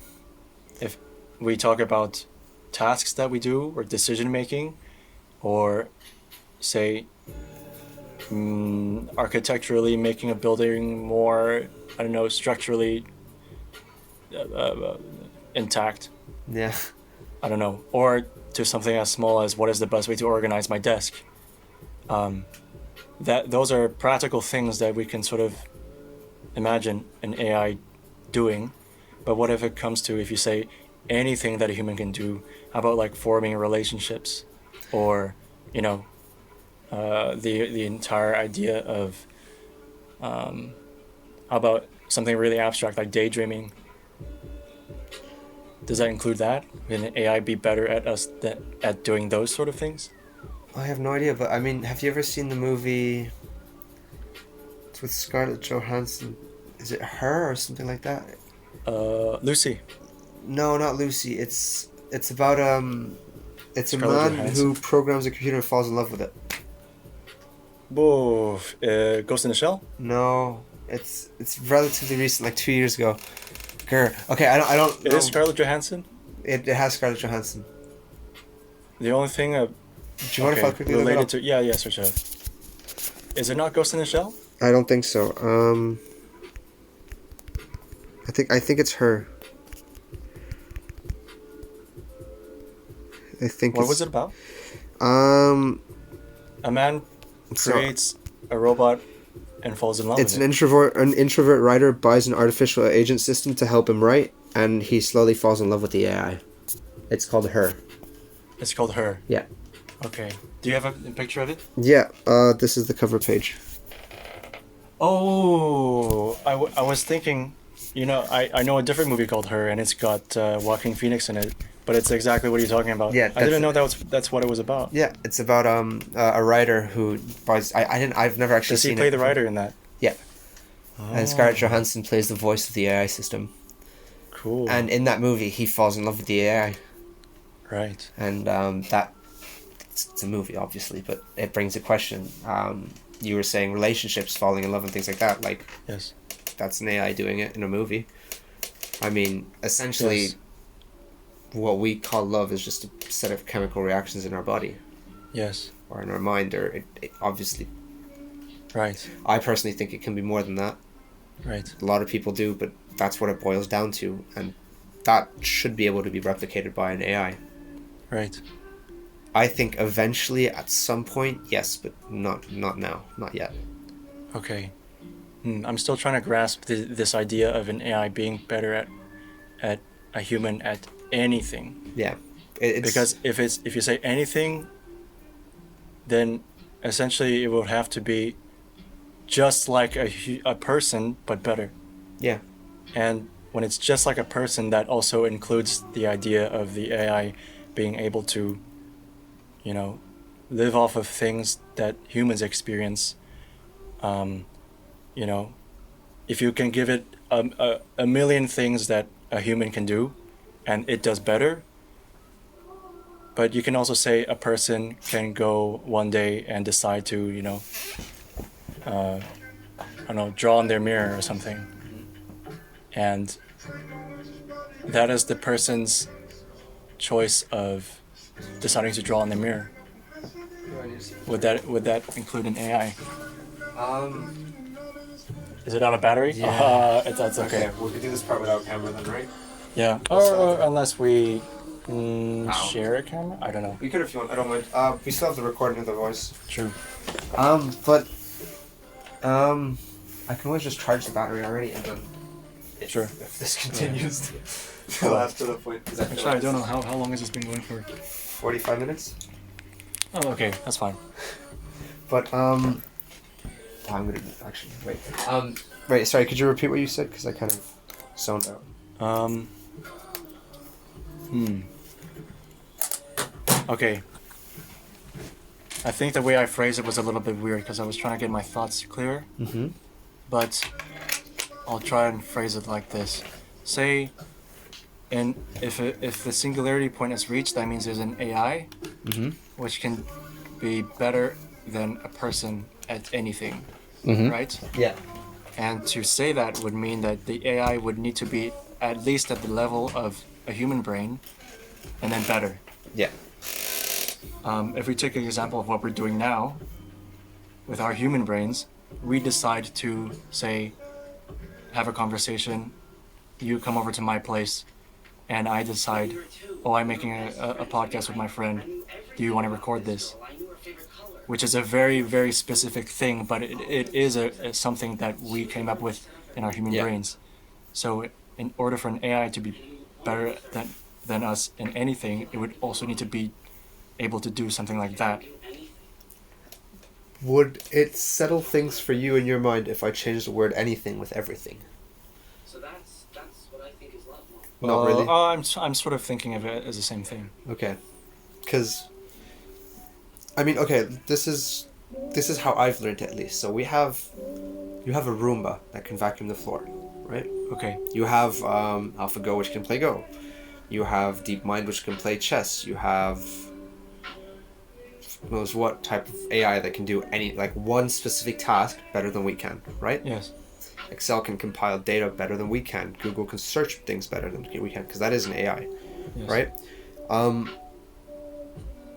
Speaker 2: If we talk about tasks that we do, or decision making, or say architecturally making a building more, I don't know, structurally intact,
Speaker 1: yeah,
Speaker 2: I don't know, or to something as small as what is the best way to organize my desk. That those are practical things that we can sort of imagine an AI doing. But what if it comes to, if you say anything that a human can do, how about like forming relationships, or the entire idea of how about something really abstract like daydreaming? Does that include that? Can AI be better at doing those sort of things?
Speaker 1: I have no idea, but I mean, have you ever seen the movie? It's with Scarlett Johansson. Is it Her or something like that?
Speaker 2: Lucy.
Speaker 1: No, not Lucy. It's about it's a
Speaker 2: Scarlett
Speaker 1: man
Speaker 2: Johansson.
Speaker 1: who programs a computer and falls in love with it.
Speaker 2: Whoa, Ghost in the Shell?
Speaker 1: No, it's relatively recent, like 2 years ago. Grr. Okay, I don't.
Speaker 2: It
Speaker 1: know.
Speaker 2: is Scarlett Johansson?
Speaker 1: It has Scarlett Johansson.
Speaker 2: The only thing
Speaker 1: Do you want if I quickly look it
Speaker 2: related
Speaker 1: up?
Speaker 2: to, yeah, search it up. Is it not Ghost in the Shell?
Speaker 1: I don't think so. I think it's Her. I think.
Speaker 2: What was it about?
Speaker 1: A
Speaker 2: A man creates a robot and falls in love
Speaker 1: It's
Speaker 2: with
Speaker 1: an
Speaker 2: it.
Speaker 1: introvert writer buys an artificial agent system to help him write, and he slowly falls in love with the AI. It's called Her.
Speaker 2: It's called Her.
Speaker 1: Yeah.
Speaker 2: Okay. Do you have a picture of it?
Speaker 1: Yeah. This is the cover page.
Speaker 2: Oh, I was thinking, I know a different movie called Her, and it's got Joaquin Phoenix in it, but it's exactly what you're talking about.
Speaker 1: Yeah,
Speaker 2: I didn't know that's what it was about.
Speaker 1: Yeah, it's about a writer who buys. I've never actually
Speaker 2: Does
Speaker 1: seen
Speaker 2: he play
Speaker 1: it.
Speaker 2: the writer in that?
Speaker 1: Yeah.
Speaker 2: Oh,
Speaker 1: And Scarlett Johansson plays the voice of the AI system.
Speaker 2: cool.
Speaker 1: And in that movie, he falls in love with the AI.
Speaker 2: Right.
Speaker 1: And it's a movie, obviously, but it brings a question. You were saying relationships, falling in love, and things like that. Like,
Speaker 2: Yes.
Speaker 1: that's an AI doing it in a movie. I mean, essentially,
Speaker 2: Yes.
Speaker 1: what we call love is just a set of chemical reactions in our body
Speaker 2: Yes.
Speaker 1: or in our mind, or it obviously.
Speaker 2: Right.
Speaker 1: I personally think it can be more than that.
Speaker 2: Right.
Speaker 1: A lot of people do, but that's what it boils down to, and that should be able to be replicated by an AI.
Speaker 2: Right.
Speaker 1: I think eventually, at some point, yes, but not now, not yet.
Speaker 2: Okay. I'm still trying to grasp this idea of an AI being better at a human at anything.
Speaker 1: Yeah, it's
Speaker 2: Because if you say anything, then essentially it would have to be just like a person, but better.
Speaker 1: yeah,
Speaker 2: And when it's just like a person, that also includes the idea of the AI being able to, live off of things that humans experience. If you can give it a million things that a human can do, and it does better. But you can also say a person can go one day and decide to, I don't know, draw in their mirror or something. And that is the person's choice of deciding to draw in the mirror. Would that include an AI? Is it out of battery?
Speaker 1: Yeah.
Speaker 2: That's okay.
Speaker 1: we could do this part without camera then, right?
Speaker 2: Yeah. Or unless we Share a camera? I don't know.
Speaker 1: We could if you want. I don't mind. We still have the recording of the voice.
Speaker 2: True.
Speaker 1: But I can always just charge the battery already, and then
Speaker 2: Sure.
Speaker 1: if this continues to last to the point.
Speaker 2: Actually, I don't know how long has this been going for.
Speaker 1: 45 minutes.
Speaker 2: Oh, okay, that's fine.
Speaker 1: But I'm gonna actually wait. Wait. Sorry. Could you repeat what you said? Because I kind of zoned out.
Speaker 2: Okay. I think the way I phrased it was a little bit weird because I was trying to get my thoughts clearer.
Speaker 1: Mm-hmm.
Speaker 2: But I'll try and phrase it like this. Say, and if the singularity point is reached, that means there's an AI,
Speaker 1: Mm-hmm.
Speaker 2: which can be better than a person at anything,
Speaker 1: Mm-hmm.
Speaker 2: right?
Speaker 1: Yeah.
Speaker 2: And to say that would mean that the AI would need to be at least at the level of a human brain, and then better.
Speaker 1: Yeah.
Speaker 2: If we take an example of what we're doing now, with our human brains, we decide to, say, have a conversation, you come over to my place, and I decide, oh, I'm making a podcast with my friend, do you want to record this? Which is a very, very specific thing, but it is something that we came up with in our human brains. So in order for an AI to be better than us in anything, it would also need to be able to do something like that.
Speaker 1: Would it settle things for you in your mind if I changed the word anything with everything?
Speaker 3: So that's what I think is love.
Speaker 1: Not really.
Speaker 2: I'm sort of thinking of it as the same thing.
Speaker 1: Okay. Because, I mean, okay, this is how I've learned it at least. So you have a Roomba that can vacuum the floor, right?
Speaker 2: Okay.
Speaker 1: You have AlphaGo, which can play Go. You have DeepMind, which can play chess. You have who knows what type of AI that can do one specific task better than we can, right?
Speaker 2: Yes.
Speaker 1: Excel can compile data better than we can. Google can search things better than we can, because that is an AI,
Speaker 2: Yes.
Speaker 1: right?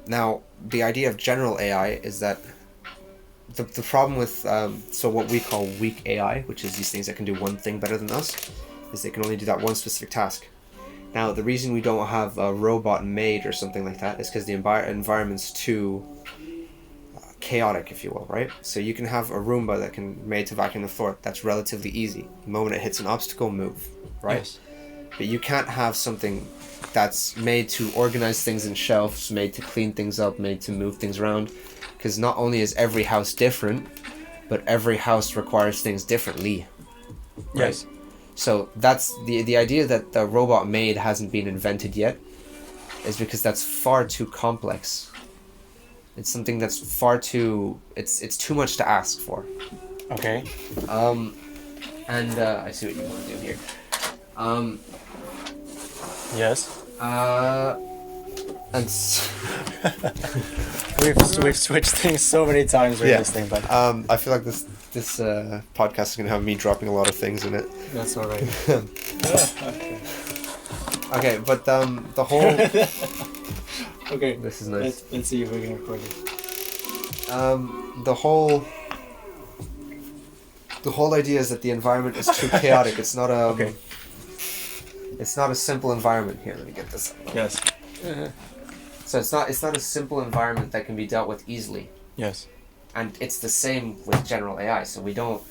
Speaker 1: Now, the idea of general AI is that the problem with so what we call weak AI, which is these things that can do one thing better than us, is they can only do that one specific task. Now, the reason we don't have a robot maid or something like that is because the environment's too chaotic, if you will, right? So you can have a Roomba that can made to vacuum the floor. That's relatively easy. The moment it hits an obstacle, move, right?
Speaker 2: Yes.
Speaker 1: But you can't have something that's made to organize things in shelves, made to clean things up, made to move things around, because not only is every house different, but every house requires things differently. Right?
Speaker 2: Yes.
Speaker 1: So that's the idea that the robot maid hasn't been invented yet is because that's far too complex. It's something that's far too it's too much to ask for.
Speaker 2: Okay.
Speaker 1: And I see what you want to do here.
Speaker 2: Yes.
Speaker 1: And
Speaker 2: We've switched things so many times with this thing, but
Speaker 1: I feel like this podcast is gonna have me dropping a lot of things in it.
Speaker 2: that's all right.
Speaker 1: Okay, but the whole
Speaker 2: Okay.
Speaker 1: this is nice.
Speaker 2: Let's see if we can record it.
Speaker 1: The whole idea is that the environment is too chaotic. It's not a
Speaker 2: Okay.
Speaker 1: It's not a simple environment. Here, let me get this.
Speaker 2: Yes.
Speaker 1: So it's not a simple environment that can be dealt with easily.
Speaker 2: Yes.
Speaker 1: And it's the same with general AI. So we don't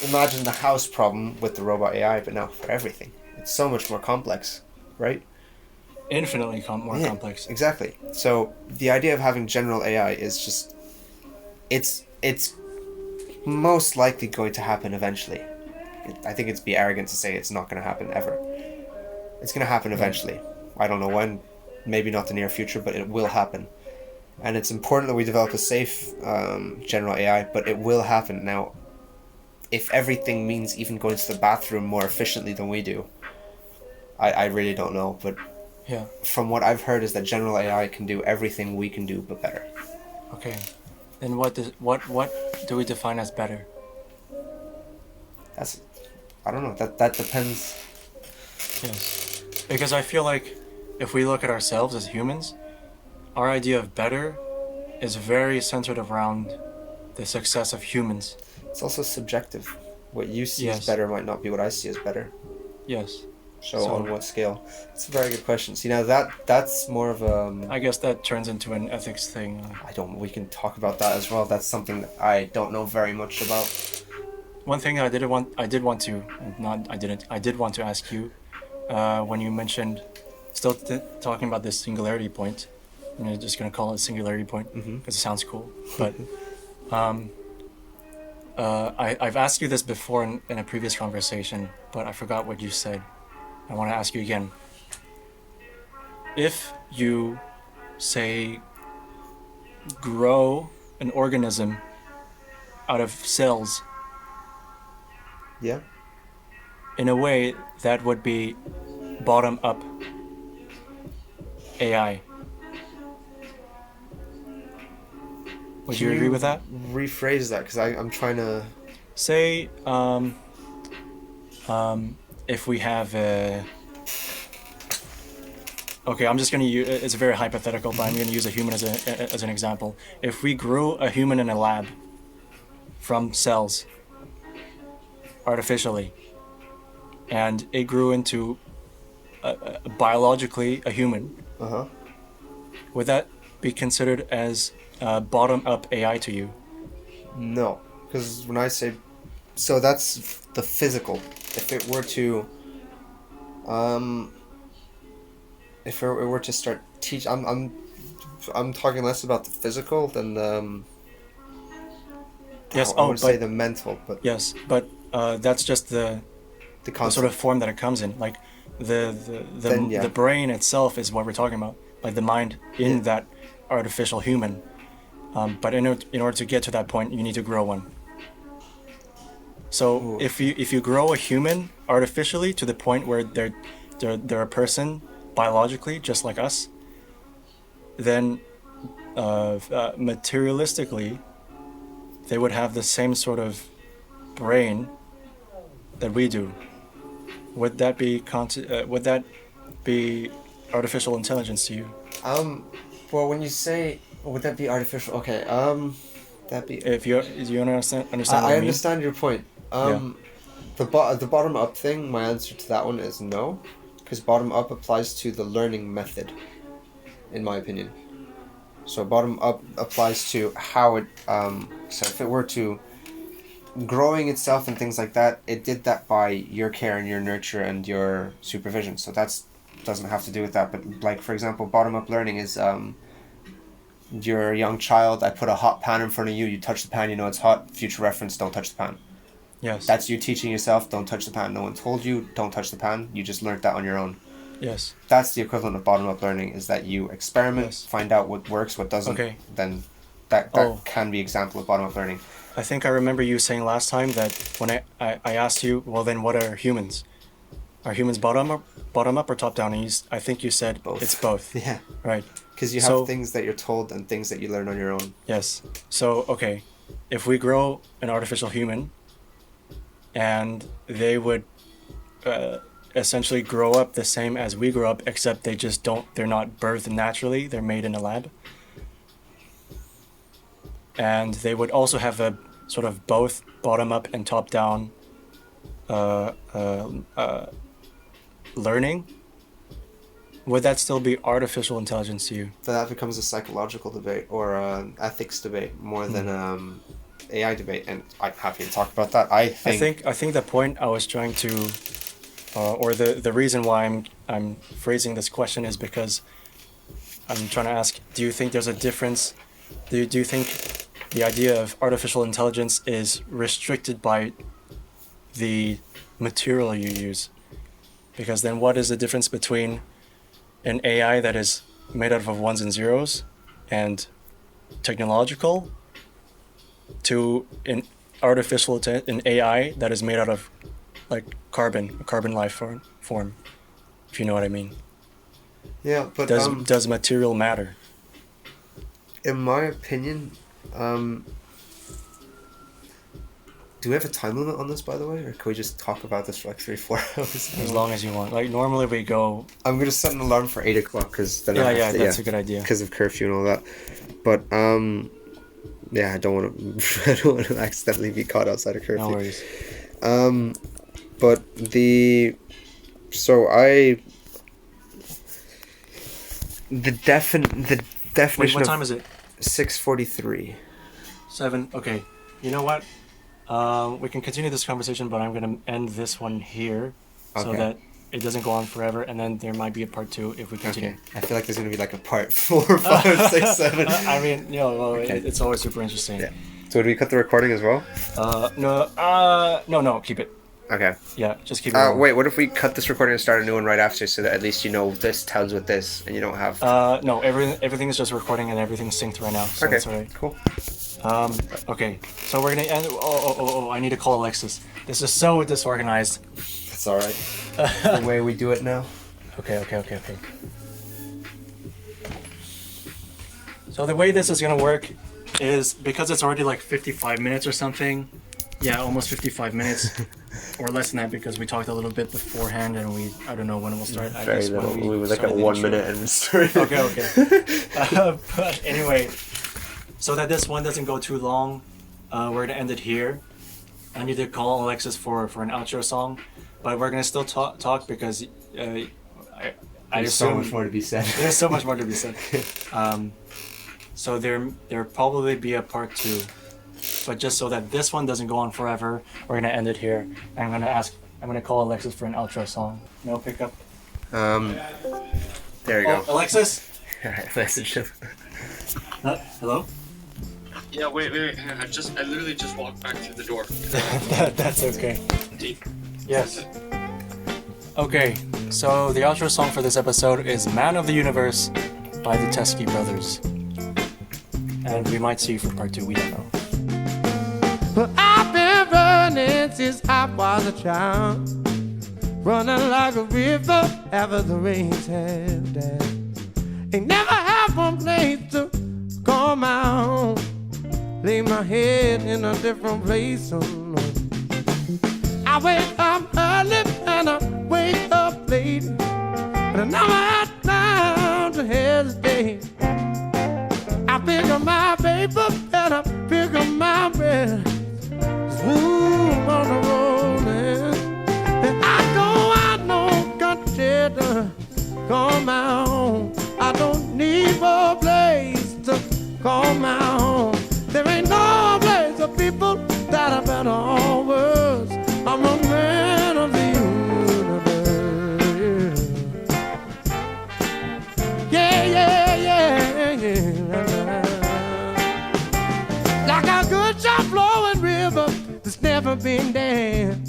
Speaker 1: imagine the house problem with the robot AI, but now for everything, it's so much more complex, right?
Speaker 2: Infinitely more complex.
Speaker 1: Exactly. So the idea of having general AI is just it's most likely going to happen eventually. I think it'd be arrogant to say it's not going to happen ever. It's going to happen eventually. I don't know when, maybe not the near future, but it will happen. And it's important that we develop a safe general AI, but it will happen. Now, if everything means even going to the bathroom more efficiently than we do, I really don't know. But
Speaker 2: Yeah.
Speaker 1: from what I've heard is that general AI can do everything we can do, but better.
Speaker 2: Okay. Then what do we define as better?
Speaker 1: I don't know. That depends.
Speaker 2: Yes. Because I feel like if we look at ourselves as humans, our idea of better is very centered around the success of humans.
Speaker 1: It's also subjective. What you see
Speaker 2: Yes.
Speaker 1: as better might not be what I see as better.
Speaker 2: Yes.
Speaker 1: So,
Speaker 2: So-
Speaker 1: on what scale? It's a very good question. See, now that's more of a.
Speaker 2: I guess that turns into an ethics thing.
Speaker 1: I don't. We can talk about that as well. That's something that I don't know very much about.
Speaker 2: One thing I did want to, not I didn't, I did want to ask you, when you mentioned, still talking about this singularity point, and I'm just gonna call it singularity point because it sounds cool. But I've asked you this before in a previous conversation, but I forgot what you said. I want to ask you again. If you say grow an organism out of cells,
Speaker 1: Yeah.
Speaker 2: in a way that would be bottom up AI. Would you
Speaker 1: Can
Speaker 2: agree with that?
Speaker 1: Rephrase that, because I'm trying to.
Speaker 2: Say, if we have a. Okay, I'm just gonna use. It's very hypothetical, but I'm gonna use a human as an example. If we grew a human in a lab from cells artificially, and it grew into biologically a human, would that be considered as bottom-up AI to you?
Speaker 1: No, because when I say, so that's the physical. If it were to, if it were to start teach, I'm talking less about the physical than the.
Speaker 2: Yes.
Speaker 1: I would say the mental, but
Speaker 2: yes, but that's just the
Speaker 1: concept.
Speaker 2: sort of form that it comes in. Like
Speaker 1: Then, yeah.
Speaker 2: the brain itself is what we're talking about. Like the mind in that artificial human. But in order to get to that point, you need to grow one. So
Speaker 1: Ooh.
Speaker 2: if you grow a human artificially to the point where they're a person biologically just like us, then materialistically they would have the same sort of brain that we do. Would that be artificial intelligence to you?
Speaker 1: Well, when you say, would that be artificial? Okay, that be.
Speaker 2: If you do you understand what
Speaker 1: I
Speaker 2: I mean?
Speaker 1: understand your point. The bottom up thing. My answer to that one is no, because bottom up applies to the learning method, in my opinion. So bottom up applies to how it. So if it were to growing itself and things like that, it did that by your care and your nurture and your supervision. So that's doesn't have to do with that. But like for example, bottom up learning is you're a young child. I put a hot pan in front of you. You touch the pan. You know it's hot. Future reference: don't touch the pan.
Speaker 2: Yes.
Speaker 1: That's you teaching yourself. Don't touch the pan. No one told you. Don't touch the pan. You just learned that on your own.
Speaker 2: Yes.
Speaker 1: That's the equivalent of bottom up learning. Is that you experiment,
Speaker 2: Yes.
Speaker 1: find out what works, what doesn't.
Speaker 2: Okay.
Speaker 1: Then that
Speaker 2: Oh.
Speaker 1: can be example of bottom up learning.
Speaker 2: I think I remember you saying last time that when I asked you, well then what are humans? Are humans bottom up or top down? And I think you said
Speaker 1: Both.
Speaker 2: it's both.
Speaker 1: Yeah.
Speaker 2: Right.
Speaker 1: Because you have
Speaker 2: So-
Speaker 1: things that you're told and things that you learn on your own.
Speaker 2: Yes. So okay, if we grow an artificial human, and they would essentially grow up the same as we grew up, except they're not birthed naturally, they're made in a lab. And they would also have a sort of both bottom up and top down learning. Would that still be artificial intelligence to you?
Speaker 1: Then that becomes a psychological debate or an ethics debate more than AI debate, and I'm happy to talk about that. I
Speaker 2: I think the point I was trying to, or the reason why I'm phrasing this question is because I'm trying to ask: do you think there's a difference? Do you think the idea of artificial intelligence is restricted by the material you use? Because then, what is the difference between an AI that is made out of ones and zeros and technological to an an AI that is made out of like a carbon life form, if you know what I mean?
Speaker 1: yeah, but
Speaker 2: Does material matter?
Speaker 1: in my opinion, do we have a time limit on this, by the way, or can we just talk about this for like 3-4 hours?
Speaker 2: As long as you want. Like normally we go.
Speaker 1: I'm gonna set an alarm for 8 o'clock because then
Speaker 2: Yeah, that's a good idea.
Speaker 1: because of curfew and all that. But yeah, I don't want to. I don't want to accidentally be caught outside of curfew.
Speaker 2: No worries.
Speaker 1: But the So the
Speaker 2: Wait,
Speaker 1: definition
Speaker 2: what
Speaker 1: of
Speaker 2: time is it?
Speaker 1: 6:43.
Speaker 2: 7. Okay. You know what? We can continue this conversation, but I'm gonna end this one here, so
Speaker 1: Okay.
Speaker 2: that it doesn't go on forever, and then there might be a part 2 if we continue.
Speaker 1: Okay. I feel like there's gonna be like a part 4, 5, 6, 7.
Speaker 2: I mean, well,
Speaker 1: Okay.
Speaker 2: it's always super interesting.
Speaker 1: Yeah. So do we cut the recording as well?
Speaker 2: No, keep it.
Speaker 1: Okay.
Speaker 2: Yeah, just keep it. Going.
Speaker 1: Wait. What if we cut this recording and start a new one right after, so that at least you know this tells with this, and you don't have.
Speaker 2: No, everything is just recording and everything's synced right now. So
Speaker 1: Okay.
Speaker 2: That's all right.
Speaker 1: Cool.
Speaker 2: Okay, so we're gonna end. Oh! I need to call Alexis. This is so disorganized.
Speaker 1: That's all right. The way we do it now.
Speaker 2: Okay. So the way this is gonna work is because it's already like 55 minutes or something. Yeah, almost 55 minutes, or less than that because we talked a little bit beforehand and I don't know when it will start. I
Speaker 1: Very
Speaker 2: guess when
Speaker 1: little. We were like
Speaker 2: started
Speaker 1: at
Speaker 2: the
Speaker 1: 1
Speaker 2: intro.
Speaker 1: minute and we started.
Speaker 2: Okay. But anyway, so that this one doesn't go too long, we're gonna end it here. I need to call Alexis for an outro song, but we're gonna still talk because I
Speaker 1: There's so
Speaker 2: assume
Speaker 1: much more to be said.
Speaker 2: there's so much more to be said. So there'll probably be a part 2, but just so that this one doesn't go on forever, we're gonna end it here. I'm gonna call Alexis for an outro song. No pickup.
Speaker 1: There you
Speaker 2: Oh,
Speaker 1: go.
Speaker 2: Alexis.
Speaker 1: Alright, message him.
Speaker 2: Hello.
Speaker 3: Yeah, wait. I literally just walked back through the door.
Speaker 2: That's okay.
Speaker 3: Deep.
Speaker 2: Yes. Okay, so the outro song for this episode is Man of the Universe by the Teskey Brothers. And we might see you for part 2, we don't know.
Speaker 4: Well, I've been running since I was a child, running like a river after the rains have died. Ain't never had one place to call my own, lay my head in a different place alone. I wake up early and I wake up late, but I never had time to hesitate. I pick up my paper and I pick up my bread. Ooh, I'm on the road, and I know country to call my own. I don't need no place to call my own. There ain't no place of people that are better or worse. I'm a man of the universe. Yeah. Like a good shot flowing river that's never been dammed,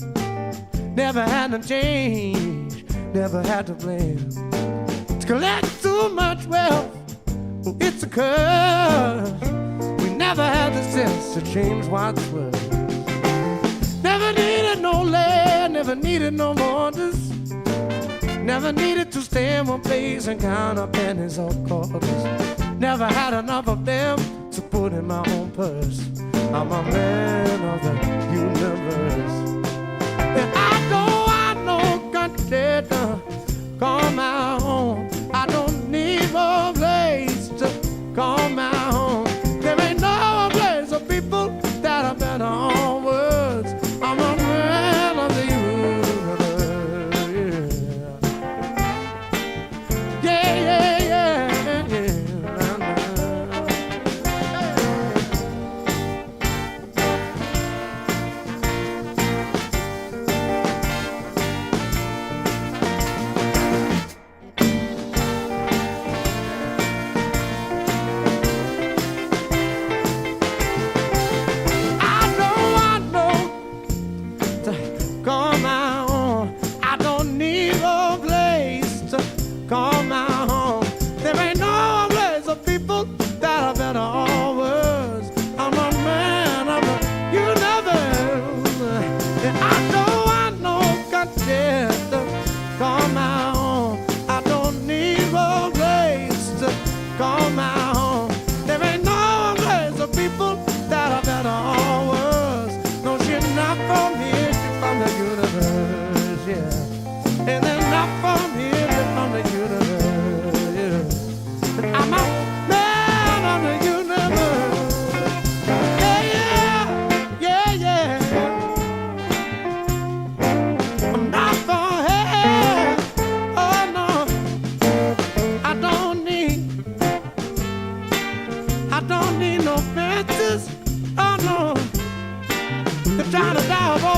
Speaker 4: never had to change, never had to blame. To collect too much wealth, well, it's a curse. We never had the sense to change what's worth. Never needed no land, never needed no borders, never needed to stay in one place and count up pennies or quarters. Never had enough of them to put in my own purse. I'm a man of the universe. And I know country to call my own. I don't need no place to call my own. There ain't no place of people that are better or worse. I'm a man of the universe. Yeah.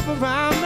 Speaker 4: around